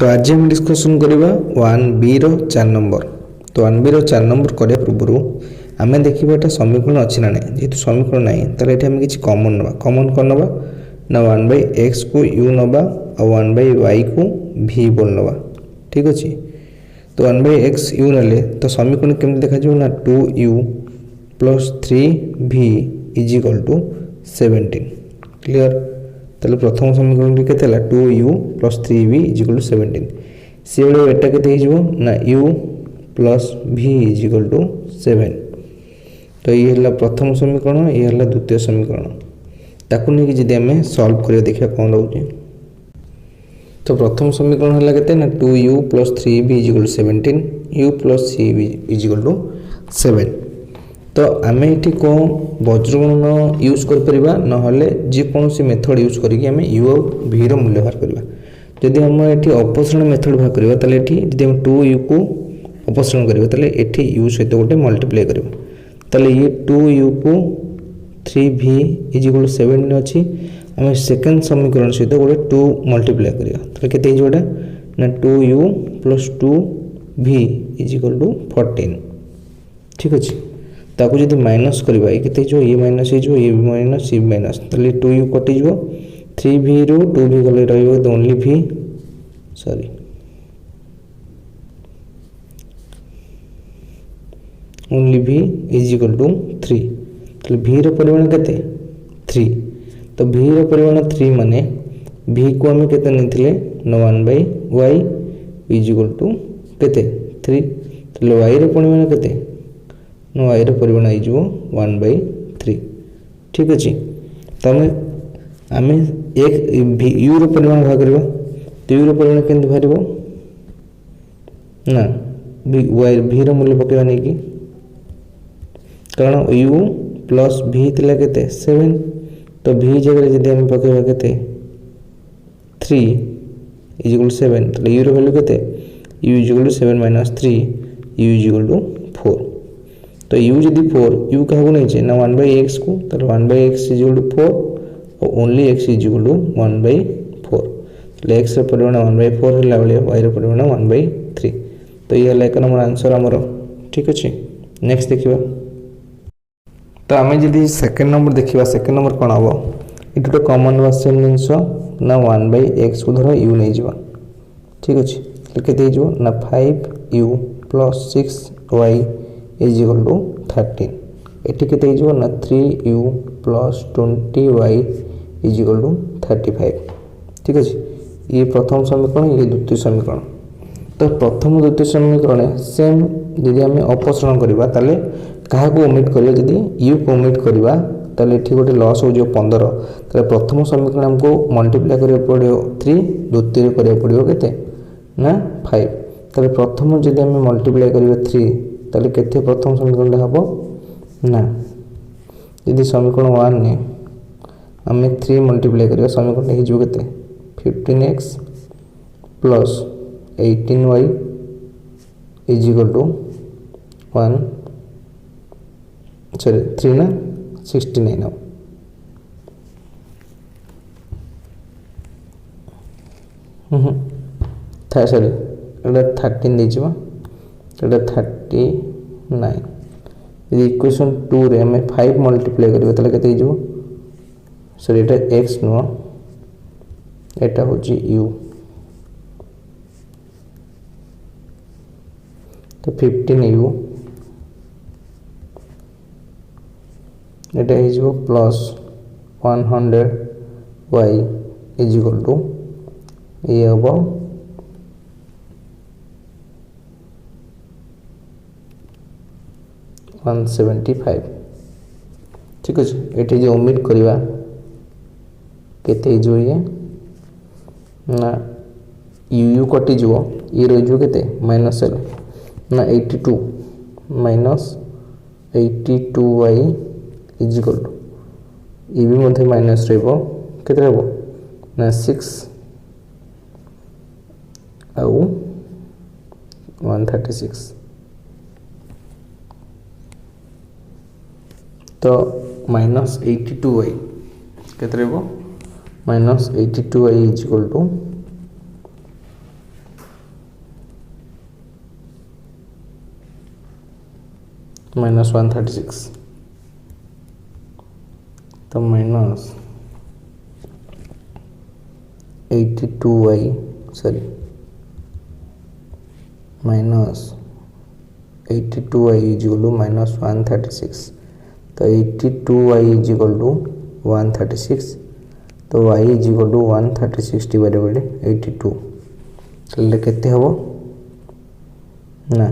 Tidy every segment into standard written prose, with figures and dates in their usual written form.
तो आज हम डिस्कसन करवा 1b रो 4 नंबर। तो 1b रो 4 नंबर करने पूर्व आम देखा एटा समीकरण अच्छी ना नहीं जेहतु समीकरण ना ताले एठी आम किछि कॉमन नबा। कॉमन कोन नबा ना 1/x को u नबा और 1/y को v बोल नबा। ठीक अछि। तो 1/x u नले तो समीकरण केमति देखा जो ना 2u + 3v = 17। क्लियर। ताले प्रथम समीकरण टी केतेला 2u + 3v = 17। से बेले एटा केते हिजबो ना u + v = 7। तो ये हला प्रथम समीकरण, ये हला द्वितीय समीकरण। ताकू नहीं कि जदि हमें सॉल्व करिया देखिया कोन रहउची। तो प्रथम समीकरण हला केते ना 2u + 3v = 17, u + cv = 7। तो आम ये को वज्रगणन यूज कर परिबा न हले जे कोनोसी मेथड यूज करिक आम u और v रो मूल्य बाहर करबा। जदि हम एठी अपसरण मेथड बाहर करबा तले एठी जदि हम 2u को अपसरण करबा तले एठी u सहित गोटे मल्टीप्लाई करबा। तले ये 2u को 3v = 7 अछि। आम सेकंड समीकरण सहित गोटे 2 मल्टीप्लाई करबा तले केते हिजो एटा ना 2u + 2v = 14। ठीक अछि। ताकू जदि माइनस करबा ए केते जो ये माइनस जो ये माइनस ये माइनस तले 2u कटि जो 3v रो 2v गले रहइबो तो only v sorry only v = 3। तले v रो परिमाण केते 3। तो v रो परिमाण 3 माने v को हम केते नथिले 1/y = केते 3। तले y रो परिमाण केते y रो परिमाण आई जो 1/3। ठीक अछि। तमे आमे एक u रो परिमाण भाग करबा। तो u रो परिमाण केंत भारिबो ना v रो मूल्य पकेबा नै कि कारण u + v तिला केते 7। तो v जगह जदि हम पकेबा केते 3 = 7 तो u रो वैल्यू केते u = 7 - 3 u = 4। तो u जदि 4 u का हो नै छै ना 1/x को तो 1/x = 4 और ओनली x = 1/4। तो x रो परिमाण 1/4 हला बेले y रो परिमाण 1/3। तो ये हला एक नंबर आंसर हमरो। ठीक अछि। नेक्स्ट देखिबा। तो आमे जदि सेकंड नंबर देखिबा सेकंड नंबर कोन हबो इटुटा कॉमन बा सेम जिंसो ना 1/x को धरो u नै जिबा। ठीक अछि। तो केते हिजो ना 5u + 6y = 13। एठी केते हिजो ना 3u + 20y = 35। ठीक अछि। ये प्रथम समीकरण, ये द्वितीय समीकरण। तो प्रथम द्वितीय समीकरण सेम यदि हम अपसरण करबा ताले कहा को ओमिट करियो जदि u को ओमिट करबा ताले एठी गोटे लॉस हो जो 15। ताले प्रथम समीकरण हमको मल्टीप्लाई करियो पड़ियो 3, द्वितीय करियो पड़ियो केते ना 5। ताले प्रथम जदि हम मल्टीप्लाई करियो 3 ताले केते प्रथम समीकरण हबो ना यदि समीकरण 1 ने हम 3 मल्टीप्लाई करियो समीकरण हे जो केते 15x + 18y = 1 सॉरी 3 ना 69 हो। था सॉरी एटा 13 दे जिबा एटा 39। यदि इक्वेशन 2 रे हम 5 मल्टीप्लाई करबा तले केते हिजो सॉरी एटा x नो एटा होची u। तो 15u एटा हिजो प्लस 100y = ये हबो 175। ठीक अछि। एठी जे ओमिट करबा केते जो ये ना u कटि जो ये रह जो केते -l ना 82 - 82y = ये भी मध्ये माइनस रहबो केते रहबो ना 6 आउ 136। तो -82y केते रहबो -82y = माइनस 136 तो minus 82y sorry minus 82y is equal to minus 136 तो 82y इज इक्वल टू 136 तो y is equal to 136 divided by 82 चलिए केते हबो ना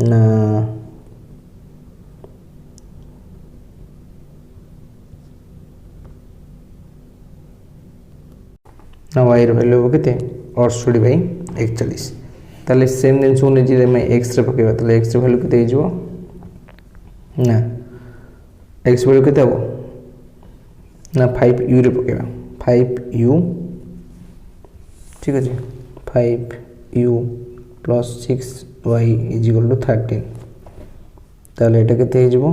ना ना y रो वैल्यू हो केते 68/41 ताले सेम जिनस को जे मैं x रे पकेबा ताले x रे वैल्यू केते हिजो ना x वैल्यू केते हबो ना 5u रे पकेबा 5u ठीक अछि 5u plus 6y is equal to 13 ताले एटा केते हिजो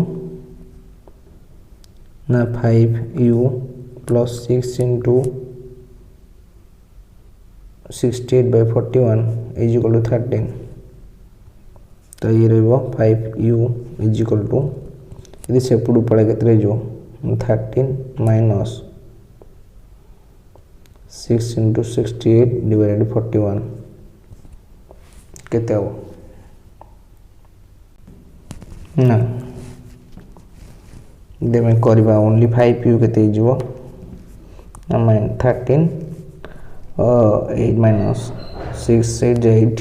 ना 5u plus 6 into 68/41 is equal to 13 तो ये रहिबो 5u इज इक्वल टू यदि सेपटू पड़े केते रहिजो 13 माइनस 6 इनटू 68 डिवाइडेड 41 केते हो ना दे में करबा ओनली 5u केते हिजो ना 13 8 minus 6 8 8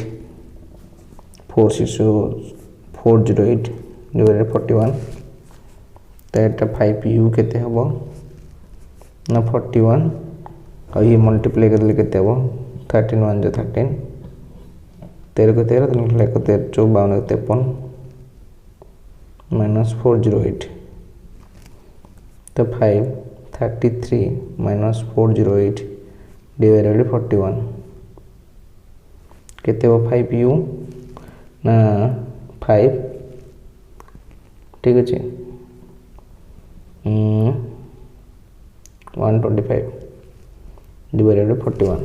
408 divided 41 तो एटा 5u केते हबो ना 41 और ये मल्टीप्लाई करले केते हबो 13 1 जो 13 13 को 13 तो लिख को 54 53 minus 408 तो 533 minus 408 डिवाइडेड 41 केते हो 5u ना 5 ठीक अछि 125 डिवाइडेड 41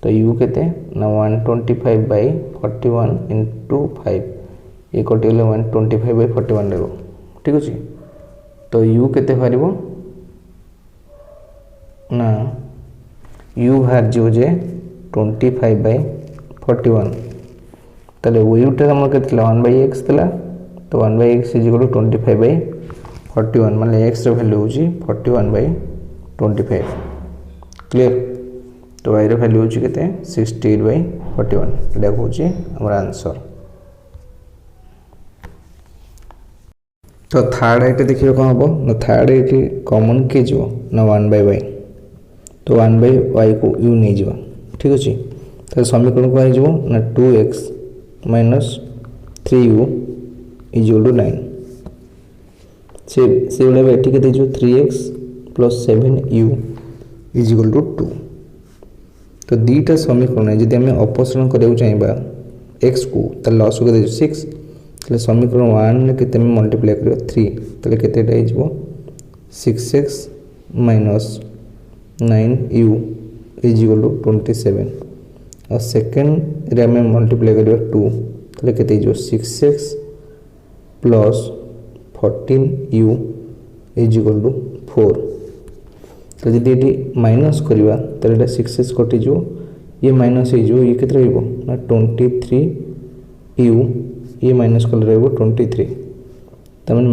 तो u केते ना 125/41 इनटू 5 ये कटिले 125/41 लेबो ठीक अछि तो u केते पारिबो ना u बाहर जो जे 25/41 तले u टा हम केते 1/x तला तो 1/x इज इक्वल टू 25/41 माने x रो वैल्यू होची 41/25 क्लियर तो y रो वैल्यू होची केते 68/41 एटा होची हमर आंसर तो थर्ड आइटे देखियो कोन हबो ना थर्ड आइटे कॉमन के जो ना 1/y तो 1/y को u नहीं जीवा ठीक अछि तो समीकरण को आई जीवो ना 2x minus 3u is equal to 9 से वाला बेटी के दे जो 3x plus 7u is equal to 2 तो दीटा समीकरण है जदि हमें अपसरण करियो चाहिबा x को त लॉस को दे 6 तले समीकरण 1 केते में मल्टीप्लाई करियो 3 तले केते दे जीवो 6x minus 9u is equal to 27 और सेकंड रे में मल्टीप्लाई करियो 2 तले केते जो 6x plus 14u is equal to 4 तो जदि एटी माइनस करबा तले एटा 6x कटि जो ये माइनस हे जो ये केते रहइबो ना 23u ये माइनस कल रहइबो 23 तमन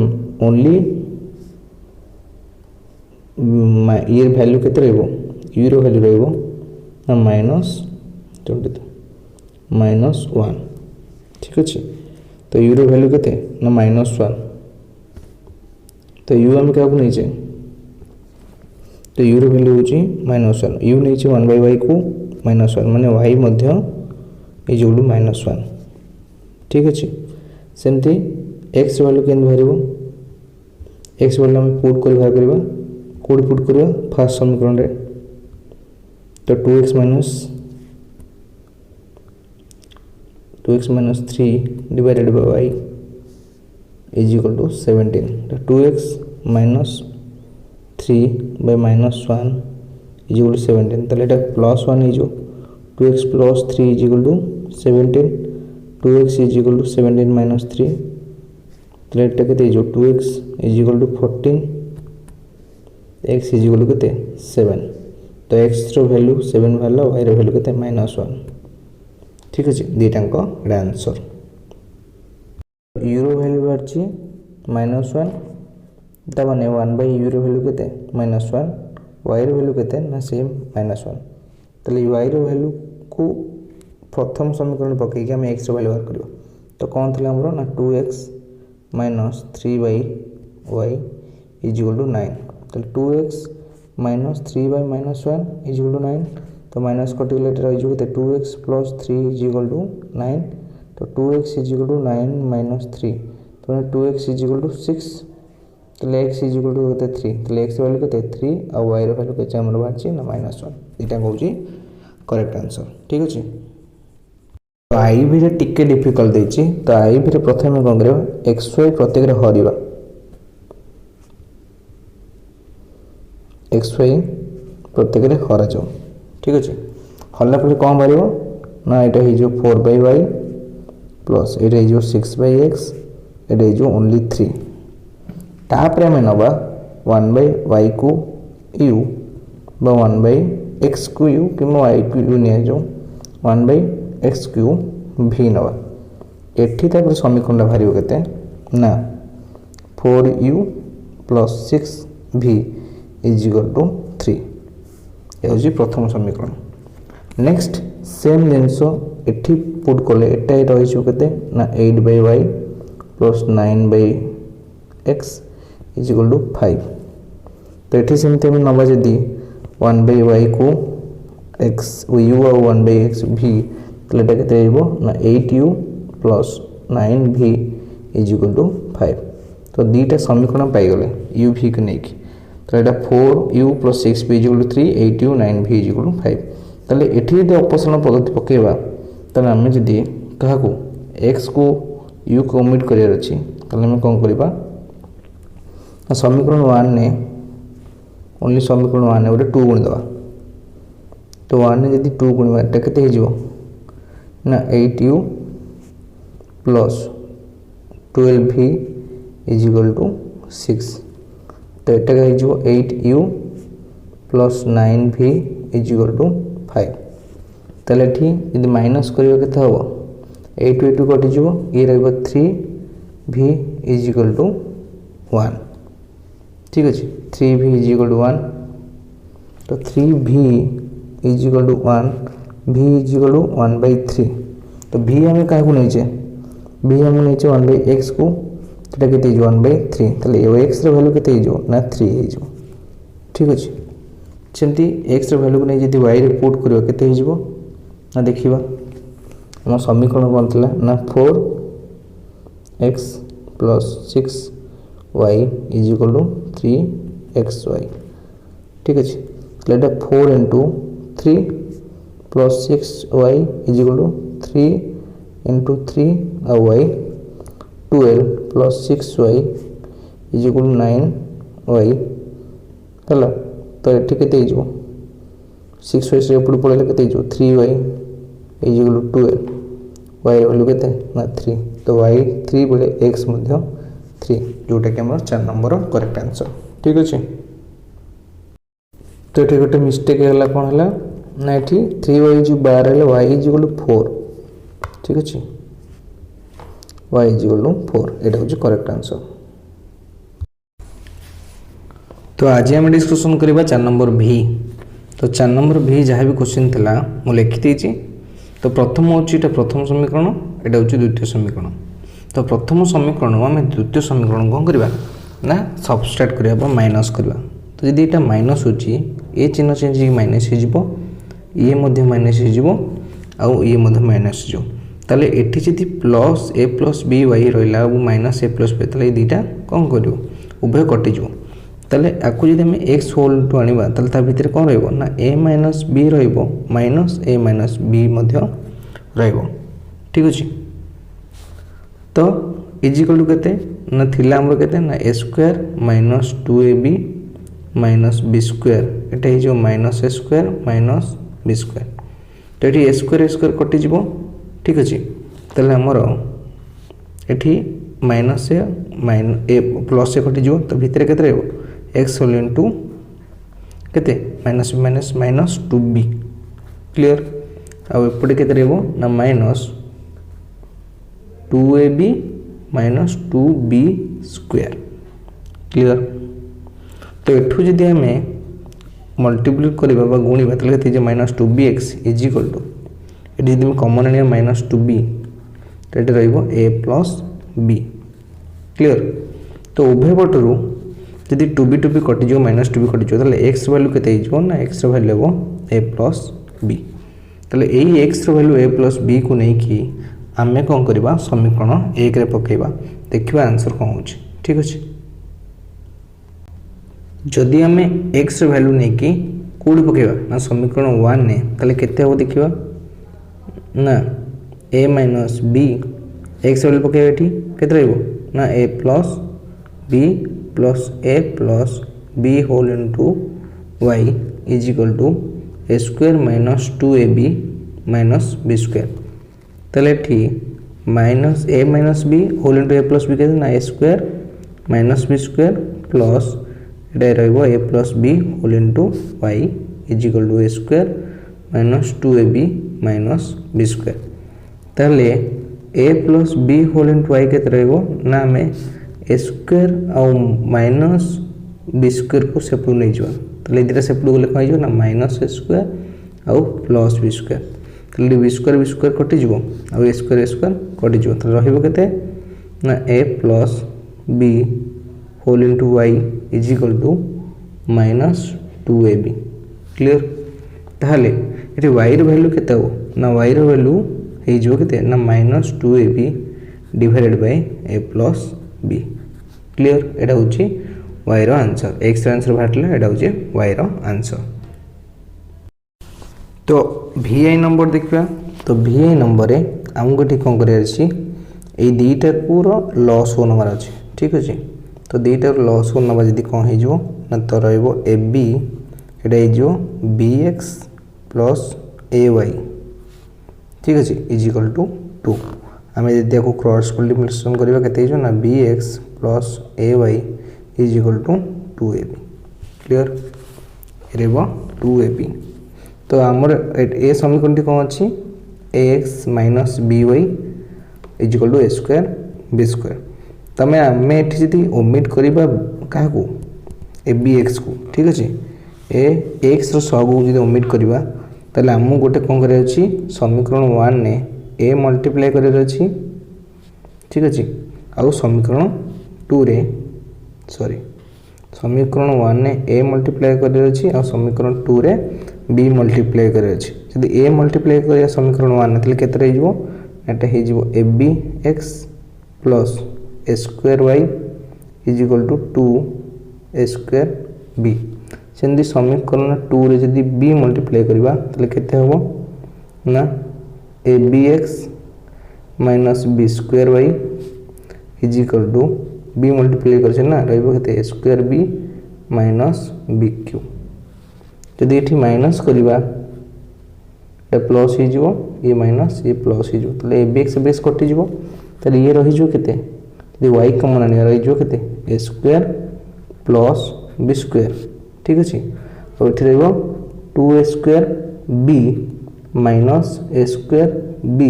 ओनली ये वैल्यू केते रहइबो u रो वैल्यू रहइबो ना -1 ठीक अछि तो u रो वैल्यू केते ना -1 तो u हम क्या को नहीं छे तो u रो वैल्यू होची -1 u नहीं छे 1/y को -1 माने y मध्य इज इक्वल टू -1 ठीक अछि सेमती x वैल्यू केन भरिबो x वैल्यू हम पुट कर बाहर करबा कोड पुट करबा फर्स्ट समीकरण रे तो 2x minus 3 divided by y is equal to 17 तो 2x minus 3 by -1 is equal to 17 तले एटा +1 है जो 2x plus 3 is equal to 17, 2x is equal to 17 minus 3, तो एटा केते जो 2x is equal to 14, x is equal to केते 7, तो x रो value 7 भाला, y रो वैल्यू केते -1, ठीक अछि दीटांक एटा आंसर। u रो वैल्यू बारछि -1, ता माने 1/u रो वैल्यू केते -1, y रो वैल्यू केते ना सेम -1, तले y रो वैल्यू को प्रथम समीकरण पकई के हम x रो वैल्यू बार करबो, तो कोन थला हमरो ना 2x minus 3y is equal to 9, तो 2x minus 3y minus 1 is equal to 9, तो माइनस कटिगले एटा रहि जते 2x plus 3 is equal to 9, तो 2x is equal to 9 minus 3, तो 2x is equal to 6, तो x is equal to होते 3, तो x value केते 3 और y रो वैल्यू केते हमर बाछि ना -1, एटा कहउची करेक्ट आंसर, ठीक अछि। तो आई भी रे टिके डिफिकल्ट देछि, तो आई भी रे प्रथमे कोन करबा xy प्रत्येक रे हरिबा, xy प्रत्येक रे हरा जाओ, ठीक अछि। हल्ला पर कोन बारिबो ना एटा हि जो 4/y प्लस एटा हि जो 6/x, एटा हि जो ओनली 3, तापर हम नबा 1/y को u बा 1/x को u कि y को u ने जो 1/x क्यू v नवा, एठी तापर समीकरण भारियो केते ना 4u plus 6v is equal to 3, ये होजी प्रथम समीकरण। नेक्स्ट सेम जिंसो एठी पुट कोले एटा रहि छु केते ना 8/y plus 9/x is equal to 5, तो एठी सेमते हम नबा जदी 1/y को x u और 1/x v, तो एटा केते आइबो ना 8u plus 9v is equal to 5, तो दीटा समीकरण पाई गले u v को नेकी, तो एटा 4u plus 6v is equal to 3, 8u 9v is equal to 5, तले एठी जे अपसरण पद्धति पकेबा, तले हम जदी कहा को x को u को ओमिट करियर अछि, तले हम कोन करबा समीकरण 1 ने ओनली समीकरण 1 ने ओटे 2 गुण दबा, तो 1 ने जदी 2 गुणबा एटा केते हे जिवो ना 8u plus 12v is equal to 6, तो एटा हे जिवो 8u plus 9v is equal to 5, तले एठी यदि माइनस करियो केते हबो 8 8 कटि जिवो, ये रहबो 3v is equal to 1, ठीक अछि 3v is equal to 1, तो 3v is equal to 1, v is equal to 1/3, तो v हमें काहे को नै छै v हम नै छै 1/x को, एटा केते जो 1/3, तले x रे वैल्यू केते जो ना 3 हे जो, ठीक अछि। सेमती x रे वैल्यू को नै जदी y रे पुट करियो केते हे जिवो ना देखिबा, हम समीकरण कोन थला ना 4x plus 6y is equal to 3xy, ठीक अछि। लेटा 4 into 3 plus 6y is equal to 3 into 3 y, 12 plus 6y is equal to 9y, हला तो एठी केते हिजो 6y से ऊपर पळेले केते हिजो 3y is equal to 12, y value केते ना 3, तो y 3 बोले x मध्ये 3, जोटा कि हमर 4 नंबर करेक्ट आंसर, ठीक अछि। तो एठी गोटे मिस्टेक होला कोन होला ना एठी 3y जो 12 ले y is equal to 4, ठीक अछि y is equal to 4, एटा होची करेक्ट आंसर। तो आज हम डिस्कशन करबा 4 नंबर v, तो 4 नंबर v जहाँ भी क्वेश्चन थिला मु लिखि देछि, तो प्रथम होची एटा प्रथम समीकरण, एटा होची द्वितीय समीकरण, तो प्रथम समीकरण हम द्वितीय समीकरण कोन करबा ना सबट्रैक्ट करबा माइनस करबा, तो यदि एटा माइनस होची ए चिन्ह चेंज हे माइनस हे जिवो, ये मध्ये माइनस हे जिवो आ ये मध्ये माइनस हे जिवो, ताले एठी जदि plus a plus b y रहला आ माइनस a plus b, ताले दीटा कोन करिवो उभय कटि जिवो, ताले आकु जदि हम x होल टू आनिबा ताले ता भितर कोन रहइबो ना a minus b रहइबो माइनस a minus b मध्ये रहइबो, ठीक अछि। तो इज इक्वल टू केते ना थिला हमर केते ना a square minus 2ab minus b square, एटा हे जो minus a square minus b square, तो ये ए स्क्वायर कटिज ठीक अच्छे ताहले आमर एठी माइनस ए प्लस ए कटिज तो भितर के एक्स होल इंटू केते minus minus minus 2b clear आउटे के ना minus 2ab minus 2b square clear. तो एठू जदि आम मल्टीप्लाई करवा गुणा तो minus 2bx is equal to ये जब कमन आने माइनस 2b तो ये रे प्लस बी क्लियर। तो उभय पटरू जदि 2b कटिज माइनस 2b कटिज एक्स वैल्यू के ना एक्स वैल्यू हम ए प्लस बी ताले यही एक्स वैल्यू ए प्लस बी को लेकिन आम कौन करवा समीकरण एक पकेबा देखा आंसर कौन हो ठीक अच्छे। जदि आम एक्स वैल्यू नहीं कि कौट पकेबा ना समीकरण 1 ने ताले केते हो देखिबा ना a minus b x value पकेबा एठी केते रहइबो ना a plus b whole into y is equal to a square minus 2ab minus b square ताले एठी minus a minus b whole into a plus b के ना a square minus b square plus ये रहिबो a plus b whole into y is equal to a square minus 2ab minus b square ताले a plus b whole into Y के रहिबो ना हमें ए square आउ माइनस बी स्क्वायर को सेपटू नहीं जावा ताले इधर सेपटू गले कहि जो ना माइनस ए स्क्वायर आउ प्लस बी स्क्वायर ताले बी स्क्वायर कटि जिवो आउ ए स्क्वायर कटि जिवो तो रहिबो केते ना a plus b whole into y is equal to minus 2ab clear. ताहले ये वाई रो वैल्यू केते हो ना वाई रो वैल्यू हे जिवो केते ना minus 2ab divided by a plus b clear. एटा होची वाई रो आंसर एक्स रो आंसर बाहरला एटा होची वाई रो आंसर। तो vi नंबर देखिबा तो vi नंबर रे हमको ठीक कोन करे अछि ए दीटा पूरा लॉस हो नंबर अछि ठीक अछि। तो दीटा लॉस हो नंबर जदी कोन हे जो ना तो रहइबो ab एटा हे जो bx प्लस ay ठीक अछि इज इक्वल टू 2 हमें यदि को क्रॉस मल्टीप्लिकेशन करबा केते जो ना bx plus ay is equal to 2ab clear रेबो 2ab। तो आमर ए समीकरण टी कौन अच्छी ax minus by is equal to a square b square तमें आम ये जी ओमिट करवा क्या ए bx को ठीक अच्छे ए एक्स सब जी ओमिट करवा ताले आम गोटे कौन कर समीकरण 1 ने ए मल्टीप्लाई कर ठीक अच्छे आउ समीकरण 2 रे सॉरी समीकरण 1 ने ए मल्टीप्लाई कर समीकरण 2 रे बी मल्टीप्लाई कर जब ए मल्टीप्लाई कर समीकरण 1 ने केते रही जो एटा हे जो a b x plus a square y is equal to 2 a square b सेंदी समीकरण 2 रे जदी बी मल्टीप्लाई करबा तले केते होबो ना a b x minus b square y is equal to b multiply कर ना रहइबो केते a square b minus b cube जदि ये माइनस करवा प्लस हो ये माइनस ये प्लस हो ए बेक्स बेस कटिज ये रही के वाई कमन आने रही के a square plus b square ठीक अच्छे और ये रहा 2a square b minus a square b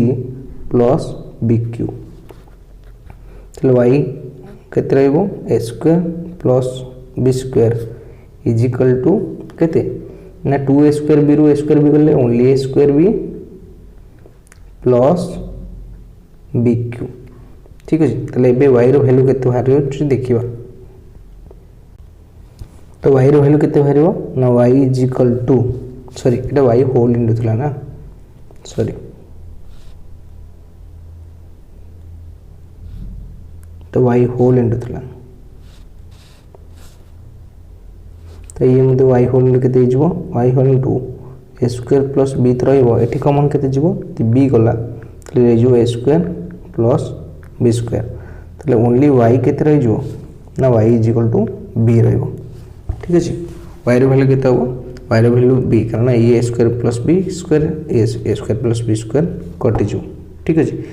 plus b cube तो वाई केते रहिबो a square plus b square is equal to केते ना 2a स्क्वायर बी रू ए स्क्वायर बी गले only a square b plus b cube ठीक अच्छे ताले एबे वाई रो वैल्यू केते बाहर देखिबा तो वाई रो वैल्यू केते बाहरिबो ना y is equal to sorry एटा वाई होल इनटू थला ना सॉरी तो वाई होल इनटू थला तो ये मुझे वाई होल इनटू केते हिजबो वाई होल इनटू ए स्क्वायर प्लस बी तो रहिबो एठी कॉमन केते जिवो बी गला तो रे जो a square plus b square तो ओनली वाई केते रहिजो ना y is equal to b रहिबो ठीक अछि वाई रो वैल्यू केते हो वाई भैल्यू बी कारण ए स्क्वायर प्लस बी स्क्वायर ए स्क्वायर प्लस बी स्क्वायर कटिज ठीक अच्छे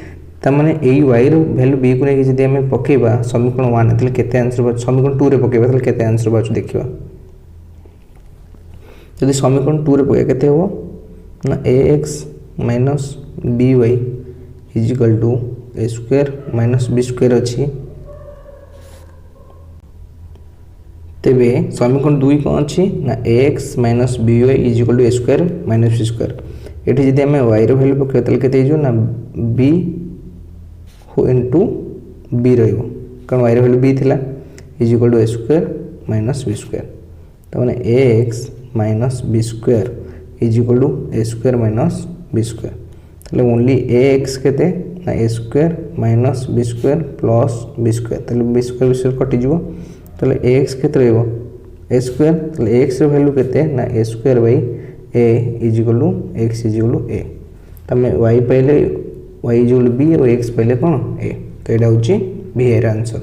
तमाने यही वाई भैल्यू बी को लेकिन जब आम पकेबा समीकरण 1 ताले केते आंसर समीकरण 2 रे पकेबा ताले केते आंसर बाछ देखिबा यदि समीकरण 2 रे पकेबा केते हो ना ax minus by is equal to a square minus b square अच्छी तेबे समीकरण 2 कौन अच्छी ना ax minus by is equal to a square minus b square एठी जदि हमें y रो वैल्यू पकेबा ताले केते हो ना b इंटू बी रही कारण वाई वैल्यू बी थिला is equal to a square minus b square तो मैंने a x minus b square is equal to a square minus b square ताले ओनली ए एक्स केते ना a square minus b square plus b square ताले b square कटि जीवो ताले a x केते रहइबो ए स्क्वायर ताले एक्स रो वैल्यू केते ना a square by a is equal to x is equal to a तमे वाई पाइले y is equal to b और x पहले कौन ए तो यहाँ हूँ बी एर आंसर।